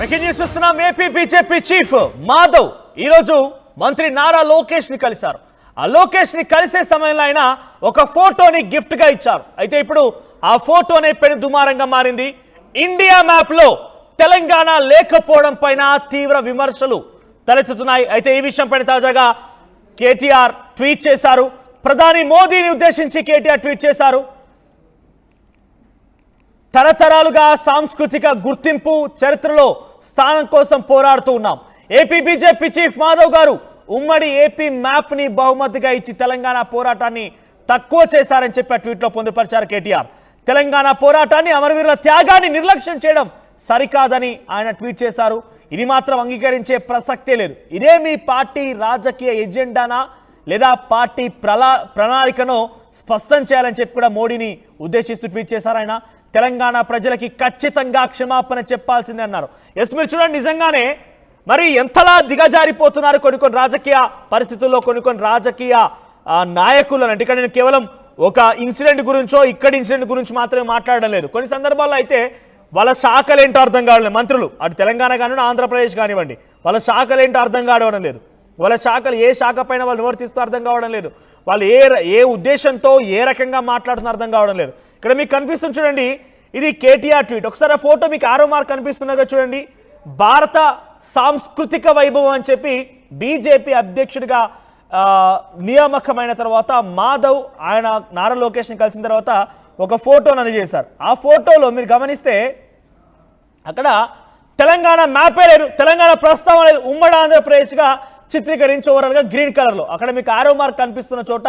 Breaking news చూస్తున్నాం. AP BJP chief Madhav ఈరోజు మంత్రి నారా లోకేష్ ని కలిశారు. ఆ లోకేష్ ని కలిసే సమయంలో ఆయన ఒక ఫోటోని గిఫ్ట్ గా ఇచ్చారు. అయితే ఇప్పుడు ఆ ఫోటోనే పెను దుమారంగా మారింది. ఇండియా మ్యాప్ లో తెలంగాణ లేకపోవడం పైన తీవ్ర విమర్శలు తలెత్తుతున్నాయి. అయితే ఈ విషయం పైన తాజాగా కేటీఆర్ ట్వీట్ చేశారు. ప్రధాని మోదీని ఉద్దేశించి కేటీఆర్ ట్వీట్ చేశారు. తరతరాలుగా సాంస్కృతిక గుర్తింపు చరిత్రలో స్థానం కోసం పోరాడుతూ ఉన్నాం. ఏపీ బీజేపీ చీఫ్ మాధవ్ గారు ఉమ్మడి ఏపీ మ్యాప్ ని బహుమతిగా ఇచ్చి తెలంగాణ పోరాటాన్ని తక్కువ చేశారని చెప్పి ఆ ట్వీట్ లో పొందుపరిచారు కేటీఆర్. తెలంగాణ పోరాటాన్ని, అమరవీరుల త్యాగాన్ని నిర్లక్ష్యం చేయడం సరికాదని ఆయన ట్వీట్ చేశారు. ఇది మాత్రం అంగీకరించే ప్రసక్తే లేదు. ఇదే మీ పార్టీ రాజకీయ ఎజెండానా లేదా పార్టీ ప్రణాళికను స్పష్టం చేయాలని చెప్పి కూడా మోడీని ఉద్దేశిస్తూ ట్వీట్ చేశారు ఆయన. తెలంగాణ ప్రజలకి ఖచ్చితంగా క్షమాపణ చెప్పాల్సిందే అన్నారు. ఎస్, మీరు చూడండి, నిజంగానే మరి ఎంతలా దిగజారిపోతున్నారు కొన్ని రాజకీయ పరిస్థితుల్లో, కొన్ని రాజకీయ నాయకులను. అంటే ఇక్కడ నేను కేవలం ఒక ఇన్సిడెంట్ గురించో ఇక్కడి ఇన్సిడెంట్ గురించి మాత్రమే మాట్లాడడం లేదు. కొన్ని సందర్భాల్లో అయితే వాళ్ళ శాఖలు ఏంటో అర్థం కావడం, మంత్రులు అటు తెలంగాణ కానివ్వండి ఆంధ్రప్రదేశ్ కానివ్వండి, వాళ్ళ శాఖలు ఏంటో అర్థం కావడం లేదు. వాళ్ళ శాఖలు ఏ శాఖ పైన వాళ్ళు నివర్తిస్తూ అర్థం కావడం లేదు. వాళ్ళు ఏ ఉద్దేశంతో ఏ రకంగా మాట్లాడుతున్నా అర్థం కావడం లేదు. ఇక్కడ మీకు కనిపిస్తుంది చూడండి, ఇది కేటీఆర్ ట్వీట్. ఒకసారి ఆ ఫోటో మీకు ఆరో మార్క్ కనిపిస్తున్నగా చూడండి. భారత సాంస్కృతిక వైభవం అని చెప్పి బీజేపీ అధ్యక్షుడిగా నియామకమైన తర్వాత మాధవ్ ఆయన నారా లోకేష్ని కలిసిన తర్వాత ఒక ఫోటోను అందజేశారు. ఆ ఫోటోలో మీరు గమనిస్తే అక్కడ తెలంగాణ మ్యాపే లేదు, తెలంగాణ ప్రస్తావన లేదు. ఉమ్మడి ఆంధ్రప్రదేశ్గా చిత్రీకరించి ఓవరాల్గా గ్రీన్ కలర్లో, అక్కడ మీకు ఆరో మార్క్ కనిపిస్తున్న చోట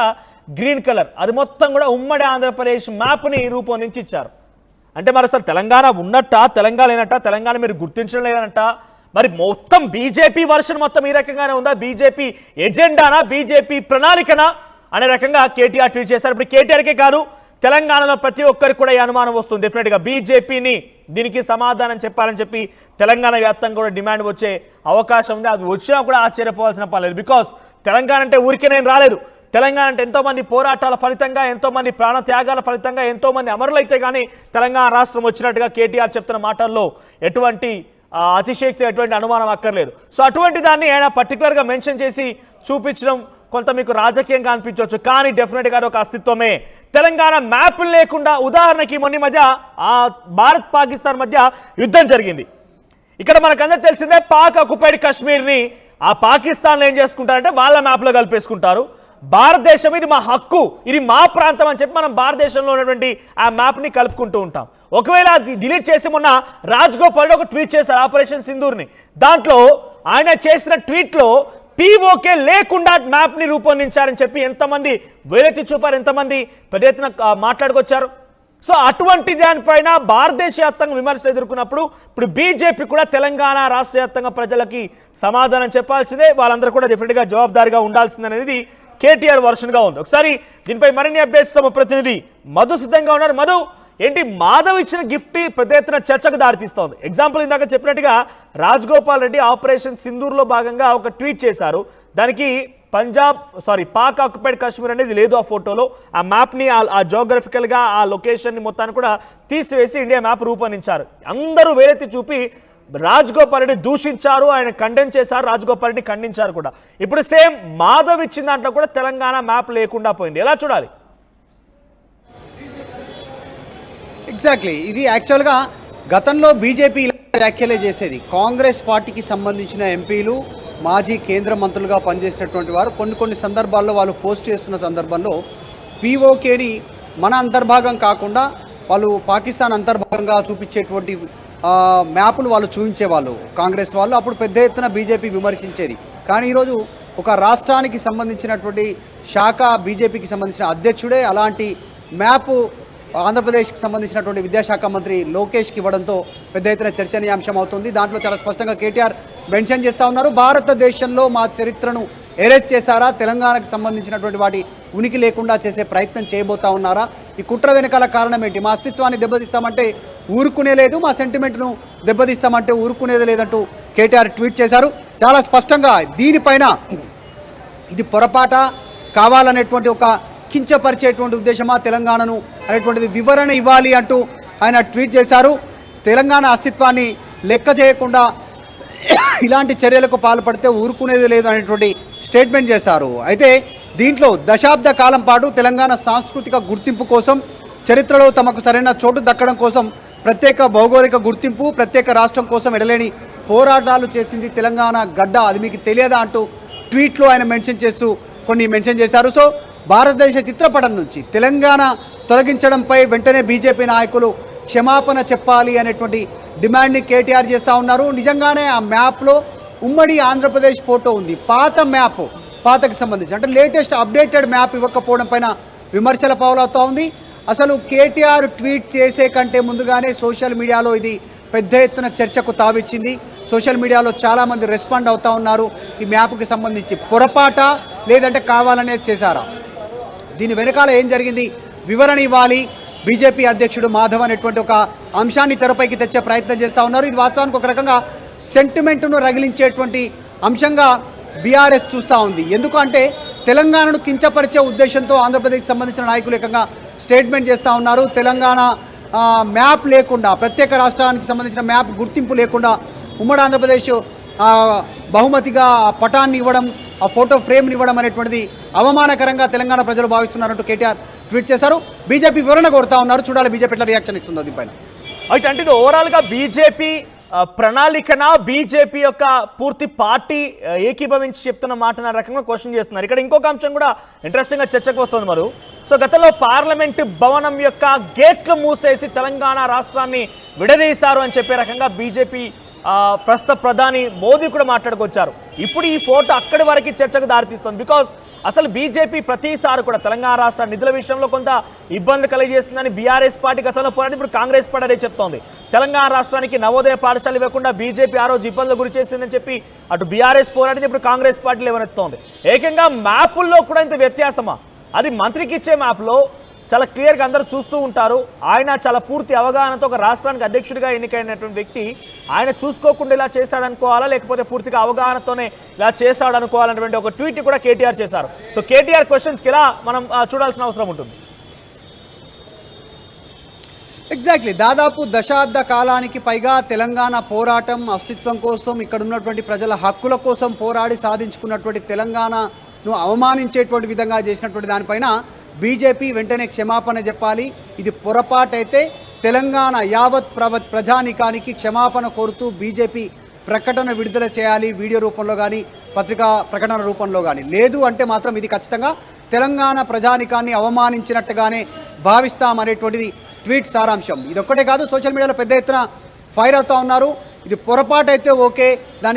గ్రీన్ కలర్, అది మొత్తం కూడా ఉమ్మడి ఆంధ్రప్రదేశ్ మ్యాప్ని రూపొందించి ఇచ్చారు. అంటే మరి అసలు తెలంగాణ ఉన్నట్ట, తెలంగాణ లేనట్ట, తెలంగాణ మీరు గుర్తించడం లేదనట. మరి మొత్తం బీజేపీ వర్షన్ మొత్తం ఈ రకంగానే ఉందా? బీజేపీ ఎజెండానా, బీజేపీ ప్రణాళికనా అనే రకంగా కేటీఆర్ ట్వీట్ చేశారు. ఇప్పుడు కేటీఆర్కే కాదు, తెలంగాణలో ప్రతి ఒక్కరికి కూడా ఈ అనుమానం వస్తుంది. డెఫినెట్గా బీజేపీని దీనికి సమాధానం చెప్పాలని చెప్పి తెలంగాణ వ్యాప్తంగా కూడా డిమాండ్ వచ్చే అవకాశం ఉంది. అది వచ్చినా కూడా ఆశ్చర్యపోవాల్సిన పని లేదు. బికాస్ తెలంగాణ అంటే ఊరికే నేను రాలేదు. తెలంగాణ అంటే ఎంతోమంది పోరాటాల ఫలితంగా, ఎంతోమంది ప్రాణత్యాగాల ఫలితంగా, ఎంతోమంది అమరులైతే కానీ తెలంగాణ రాష్ట్రం వచ్చినట్టుగా కేటీఆర్ చెప్తున్న మాటల్లో ఎటువంటి అతిశక్తి, ఎటువంటి అనుమానం అక్కర్లేదు. సో అటువంటి దాన్ని ఆయన పర్టికులర్గా మెన్షన్ చేసి చూపించడం కొంత మీకు రాజకీయంగా అనిపించవచ్చు, కానీ డెఫినెట్గా ఒక అస్తిత్వమే. తెలంగాణ మ్యాప్ లేకుండా, ఉదాహరణకి మొన్న మధ్య భారత్ పాకిస్తాన్ మధ్య యుద్ధం జరిగింది. ఇక్కడ మనకందరూ తెలిసిందే, పాక్ ఆక్యుపైడ్ కాశ్మీర్ని ఆ పాకిస్తాన్లో ఏం చేసుకుంటారంటే వాళ్ళ మ్యాప్లో కలిపేసుకుంటారు. భారతదేశం ఇది మా హక్కు, ఇది మా ప్రాంతం అని చెప్పి మనం భారతదేశంలో ఉన్నటువంటి ఆ మ్యాప్ని కలుపుకుంటూ ఉంటాం. ఒకవేళ డిలీట్ చేసి మొన్న రాజ్గోపాల్ ఒక ట్వీట్ చేశారు ఆపరేషన్ సింధూర్ని. దాంట్లో ఆయన చేసిన ట్వీట్లో పీఓకే లేకుండా మ్యాప్ని రూపొందించారని చెప్పి ఎంతమంది వేలెత్తి చూపారు, ఎంతమంది పెద్ద ఎత్తున మాట్లాడుకొచ్చారు. సో అటువంటి దానిపైన భారతదేశ వ్యాప్తంగా విమర్శలు ఎదుర్కొన్నప్పుడు ఇప్పుడు బీజేపీ కూడా తెలంగాణ రాష్ట్ర వ్యాప్తంగా ప్రజలకి సమాధానం చెప్పాల్సిందే, వాళ్ళందరూ కూడా డెఫినెట్గా జవాబుదారీగా ఉండాల్సిందనేది కేటీఆర్ వర్షన్గా ఉంది. ఒకసారి దీనిపై మరిన్ని అప్డేట్స్ తమ ప్రతినిధి మధు సిద్ధంగా ఉన్నారు. మధు, ఏంటి మాధవ్ ఇచ్చిన గిఫ్ట్ పెద్ద ఎత్తున చర్చకు దారితీస్తోంది? ఎగ్జాంపుల్ ఇందాక చెప్పినట్టుగా రాజ్గోపాల్ రెడ్డి ఆపరేషన్ సింధూర్లో భాగంగా ఒక ట్వీట్ చేశారు. దానికి పాక్ ఆక్యుపైడ్ కాశ్మీర్ అనేది లేదు ఆ ఫోటోలో. ఆ మ్యాప్ని, ఆ జోగ్రఫికల్గా ఆ లొకేషన్ని మొత్తాన్ని కూడా తీసివేసి ఇండియా మ్యాప్ రూపొందించారు. అందరూ వేలెత్తి చూపి రాజ్గోపాల్ రెడ్డి దూషించారు, ఆయన కండెమ్ చేశారు, రాజ్గోపాల్ రెడ్డి ఖండించారు కూడా. ఇప్పుడు సేమ్ మాధవ్ ఇచ్చిన దాంట్లో కూడా తెలంగాణ మ్యాప్ లేకుండా పోయింది. ఎలా చూడాలి? ఎగ్జాక్ట్లీ, ఇది యాక్చువల్గా గతంలో బీజేపీ వ్యాఖ్యలే చేసేది. కాంగ్రెస్ పార్టీకి సంబంధించిన ఎంపీలు, మాజీ కేంద్ర మంత్రులుగా పనిచేసినటువంటి వారు కొన్ని సందర్భాల్లో వాళ్ళు పోస్ట్ చేస్తున్న సందర్భంలో పీఓకేని మన అంతర్భాగం కాకుండా వాళ్ళు పాకిస్తాన్ అంతర్భాగంగా చూపించేటువంటి మ్యాపులు వాళ్ళు చూపించేవాళ్ళు కాంగ్రెస్ వాళ్ళు. అప్పుడు పెద్ద ఎత్తున బీజేపీ విమర్శించేది. కానీ ఈరోజు ఒక రాష్ట్రానికి సంబంధించినటువంటి శాఖ, బీజేపీకి సంబంధించిన అధ్యక్షుడే అలాంటి మ్యాపు ఆంధ్రప్రదేశ్కి సంబంధించినటువంటి విద్యాశాఖ మంత్రి లోకేష్కి ఇవ్వడంతో పెద్ద ఎత్తున చర్చనీయాంశం అవుతుంది. దాంట్లో చాలా స్పష్టంగా కేటీఆర్ మెన్షన్ చేస్తూ ఉన్నారు, భారతదేశంలో మా చరిత్రను ఎరేజ్ చేశారా, తెలంగాణకు సంబంధించినటువంటి వాటి ఉనికి లేకుండా చేసే ప్రయత్నం చేయబోతా ఉన్నారా, ఈ కుట్ర వెనకాల కారణం ఏంటి, మా అస్తిత్వాన్ని దెబ్బతీస్తామంటే ఊరుకునే లేదు, మా సెంటిమెంట్ను దెబ్బతీస్తామంటే ఊరుకునేది లేదంటూ కేటీఆర్ ట్వీట్ చేశారు. చాలా స్పష్టంగా దీనిపైన ఇది పొరపాట, కావాలనేటువంటి ఒక కించపరిచేటువంటి ఉద్దేశమా తెలంగాణను అనేటువంటిది వివరణ ఇవ్వాలి అంటూ ఆయన ట్వీట్ చేశారు. తెలంగాణ అస్తిత్వాన్ని లెక్క చేయకుండా ఇలాంటి చర్యలకు పాల్పడితే ఊరుకునేది లేదు అనేటువంటి స్టేట్మెంట్ చేశారు. అయితే దీంట్లో దశాబ్ద కాలం పాటు తెలంగాణ సాంస్కృతిక గుర్తింపు కోసం, చరిత్రలో తమకు సరైన చోటు దక్కడం కోసం ప్రత్యేక భౌగోళిక గుర్తింపు, ప్రత్యేక రాష్ట్రం కోసం ఎడలేని పోరాటాలు చేసింది తెలంగాణ గడ్డ, అది మీకు తెలియదా అంటూ ట్వీట్లో ఆయన మెన్షన్ చేస్తూ కొన్ని మెన్షన్ చేశారు. సో భారతదేశ చిత్రపటం నుంచి తెలంగాణ తొలగించడంపై వెంటనే బీజేపీ నాయకులు క్షమాపణ చెప్పాలి అనేటువంటి డిమాండ్ని కేటీఆర్ చేస్తూ ఉన్నారు. నిజంగానే ఆ మ్యాప్లో ఉమ్మడి ఆంధ్రప్రదేశ్ ఫోటో ఉంది. పాత మ్యాప్, పాతకి సంబంధించి అంటే లేటెస్ట్ అప్డేటెడ్ మ్యాప్ ఇవ్వకపోవడం పైన విమర్శల పాలవుతూ ఉంది. అసలు కేటీఆర్ ట్వీట్ చేసే కంటే ముందుగానే సోషల్ మీడియాలో ఇది పెద్ద ఎత్తున చర్చకు తావిచ్చింది. సోషల్ మీడియాలో చాలామంది రెస్పాండ్ అవుతూ ఉన్నారు. ఈ మ్యాప్కి సంబంధించి పొరపాట లేదంటే కావాలనే చేశారా, దీని వెనకాల ఏం జరిగింది వివరణ ఇవ్వాలి. బీజేపీ అధ్యక్షుడు మాధవ్ అనేటువంటి ఒక అంశాన్ని తెరపైకి తెచ్చే ప్రయత్నం చేస్తూ ఉన్నారు. ఇది వాస్తవానికి ఒక రకంగా సెంటిమెంట్ను రగిలించేటువంటి అంశంగా బీఆర్ఎస్ చూస్తూ ఉంది. ఎందుకంటే తెలంగాణను కించపరిచే ఉద్దేశంతో ఆంధ్రప్రదేశ్కి సంబంధించిన నాయకులు ఏకంగా స్టేట్మెంట్ చేస్తూ ఉన్నారు. తెలంగాణ మ్యాప్ లేకుండా, ప్రత్యేక రాష్ట్రానికి సంబంధించిన మ్యాప్ గుర్తింపు లేకుండా ఉమ్మడి ఆంధ్రప్రదేశ్ బహుమతిగా ఆ పటాన్ని ఇవ్వడం, ఆ ఫోటో ఫ్రేమ్ని ఇవ్వడం అనేటువంటిది అవమానకరంగా తెలంగాణ ప్రజలు భావిస్తున్నారంటూ కేటీఆర్ ట్వీట్ చేశారు. బీజేపీ వివరణ కోరుతా ఉన్నారు. చూడాలి బీజేపీ ఎట్లా రియాక్షన్ ఇస్తుందో దీనిపైన. అయితే అంటే ఇది ఓవరాల్గా బీజేపీ ప్రణాళికన, బీజేపీ యొక్క పూర్తి పార్టీ ఏకీభవించి చెప్తున్న మాట రకంగా క్వశ్చన్ చేస్తున్నారు. ఇక్కడ ఇంకొక అంశం కూడా ఇంట్రెస్టింగ్గా చర్చకు వస్తుంది మరి. సో గతంలో పార్లమెంటు భవనం యొక్క గేట్లు మూసేసి తెలంగాణ రాష్ట్రాన్ని విడదీశారు అని చెప్పే రకంగా బీజేపీ ప్రస్తుత ప్రధాని మోదీ కూడా మాట్లాడుకొచ్చారు. ఇప్పుడు ఈ ఫోటో అక్కడి వరకు చర్చకు దారితీస్తుంది. బికాస్ అసలు బీజేపీ ప్రతిసారి కూడా తెలంగాణ రాష్ట్ర నిధుల విషయంలో కొంత ఇబ్బంది కలిగజేస్తుందని బీఆర్ఎస్ పార్టీ గతంలో పోరాడి ఇప్పుడు కాంగ్రెస్ పార్టీ అదే చెప్తోంది. తెలంగాణ రాష్ట్రానికి నవోదయ పాఠశాల ఇవ్వకుండా బీజేపీ ఆ రోజు ఇబ్బందులు గురి చేసిందని చెప్పి అటు బీఆర్ఎస్ పోరాడింది, ఇప్పుడు కాంగ్రెస్ పార్టీ లేవనెత్తోంది. ఏకంగా మ్యాపుల్లో కూడా ఇంత వ్యత్యాసమా? అది మంత్రికి ఇచ్చే మ్యాప్లో చాలా క్లియర్గా అందరూ చూస్తూ ఉంటారు. ఆయన చాలా పూర్తి అవగాహనతో ఒక రాష్ట్రానికి అధ్యక్షుడిగా ఎన్నికైనటువంటి వ్యక్తి ఆయన చూసుకోకుండా ఇలా చేశాడనుకోవాలా, లేకపోతే పూర్తిగా అవగాహనతోనే ఇలా చేశాడనుకోవాలన్నటువంటి ఒక ట్వీట్ కూడా కేటీఆర్ చేశారు. సో కేటీఆర్ క్వశ్చన్స్కి ఇలా మనం చూడాల్సిన అవసరం ఉంటుంది. ఎగ్జాక్ట్లీ, దాదాపు దశాబ్ద కాలానికి పైగా తెలంగాణ పోరాటం, అస్తిత్వం కోసం, ఇక్కడ ఉన్నటువంటి ప్రజల హక్కుల కోసం పోరాడి సాధించుకున్నటువంటి తెలంగాణను అవమానించేటువంటి విధంగా చేసినటువంటి దానిపైన బీజేపీ వెంటనే క్షమాపణ చెప్పాలి. ఇది పొరపాటైతే తెలంగాణ యావత్ ప్రజానికానికి క్షమాపణ కోరుతూ బీజేపీ ప్రకటన విడుదల చేయాలి, వీడియో రూపంలో కానీ పత్రికా ప్రకటన రూపంలో కానీ. లేదు అంటే మాత్రం ఇది ఖచ్చితంగా తెలంగాణ ప్రజానికాన్ని అవమానించినట్టుగానే భావిస్తామనేటువంటిది ట్వీట్ సారాంశం. ఇదొక్కటే కాదు, సోషల్ మీడియాలో పెద్ద ఎత్తున ఫైర్ అవుతూ ఉన్నారు. ఇది పొరపాటు అయితే ఓకే, దానికి